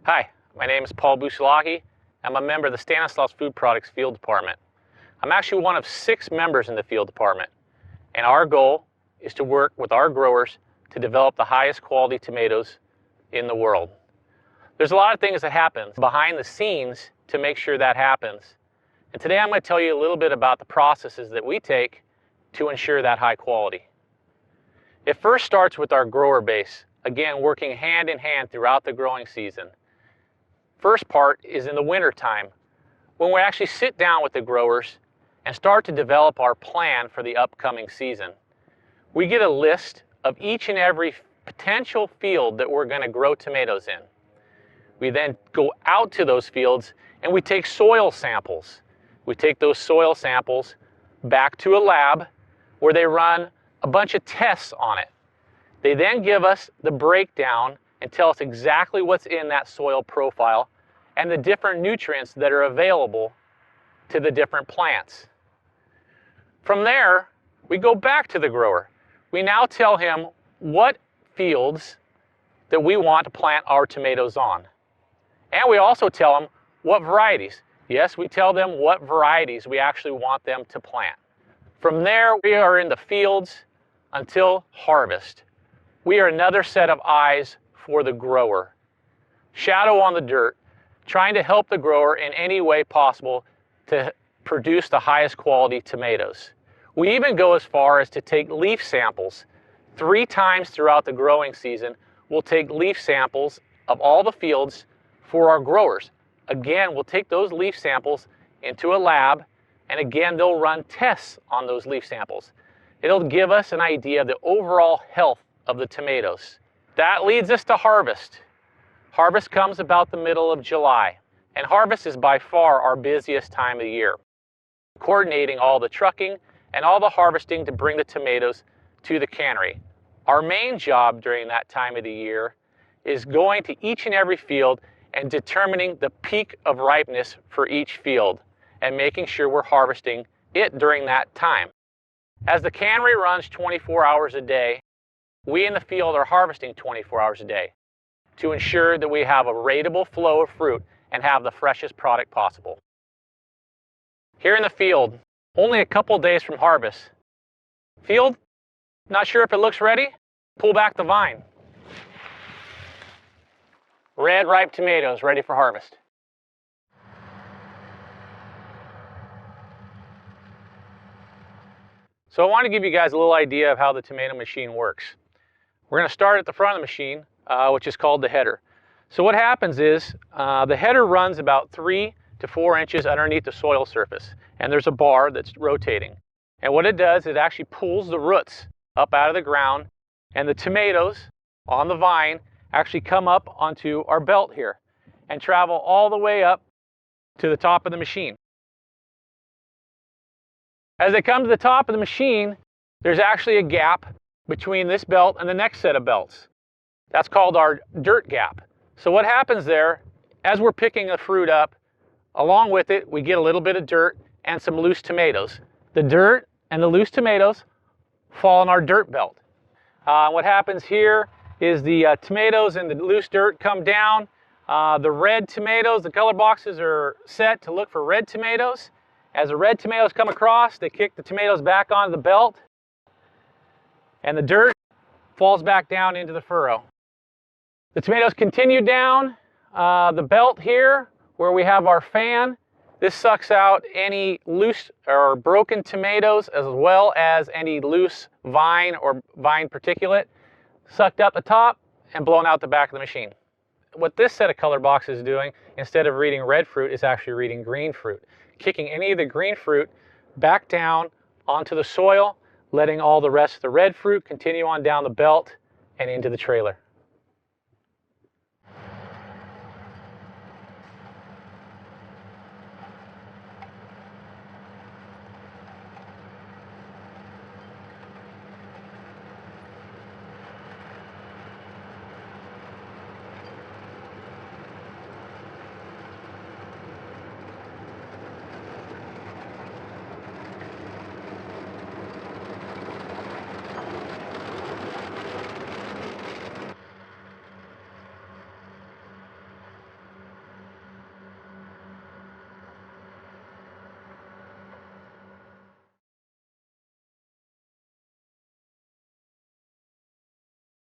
Hi, my name is Paul Bushalaki. I'm a member of the Stanislaus Food Products Field Department. I'm actually one of 6 members in the field department, and our goal is to work with our growers to develop the highest quality tomatoes in the world. There's a lot of things that happen behind the scenes to make sure that happens. And today I'm going to tell you a little bit about the processes that we take to ensure that high quality. It first starts with our grower base, again working hand in hand throughout the growing season. First part is in the winter time, when we actually sit down with the growers and start to develop our plan for the upcoming season. We get a list of each and every potential field that we're going to grow tomatoes in. We then go out to those fields and we take soil samples. We take those soil samples back to a lab where they run a bunch of tests on it. They then give us the breakdown and tell us exactly what's in that soil profile and the different nutrients that are available to the different plants. From there, we go back to the grower. We now tell him what fields that we want to plant our tomatoes on. And we also tell them what varieties. Yes, we tell them what varieties we actually want them to plant. From there, we are in the fields until harvest. We are another set of eyes for the grower. Shadow on the dirt, trying to help the grower in any way possible to produce the highest quality tomatoes. We even go as far as to take leaf samples. 3 times throughout the growing season, we'll take leaf samples of all the fields for our growers. Again, we'll take those leaf samples into a lab, and again, they'll run tests on those leaf samples. It'll give us an idea of the overall health of the tomatoes. That leads us to harvest. Harvest comes about the middle of July, and harvest is by far our busiest time of the year. Coordinating all the trucking and all the harvesting to bring the tomatoes to the cannery. Our main job during that time of the year is going to each and every field and determining the peak of ripeness for each field and making sure we're harvesting it during that time. As the cannery runs 24 hours a day, we in the field are harvesting 24 hours a day to ensure that we have a rateable flow of fruit and have the freshest product possible. Here in the field, only a couple days from harvest. Field, not sure if it looks ready? Pull back the vine. Red ripe tomatoes ready for harvest. So I want to give you guys a little idea of how the tomato machine works. We're going to start at the front of the machine, which is called the header. So what happens is the header runs about 3 to 4 inches underneath the soil surface, and there's a bar that's rotating. And what it does, it actually pulls the roots up out of the ground, and the tomatoes on the vine actually come up onto our belt here and travel all the way up to the top of the machine. As they come to the top of the machine, there's actually a gap between this belt and the next set of belts. That's called our dirt gap. So what happens there, as we're picking the fruit up, along with it, we get a little bit of dirt and some loose tomatoes. The dirt and the loose tomatoes fall in our dirt belt. What happens here is the tomatoes and the loose dirt come down. The red tomatoes, the color boxes are set to look for red tomatoes. As the red tomatoes come across, they kick the tomatoes back onto the belt, and the dirt falls back down into the furrow. The tomatoes continue down the belt here where we have our fan. This sucks out any loose or broken tomatoes as well as any loose vine or vine particulate, sucked up the top and blown out the back of the machine. What this set of color boxes is doing, instead of reading red fruit, is actually reading green fruit, kicking any of the green fruit back down onto the soil, letting all the rest of the red fruit continue on down the belt and into the trailer.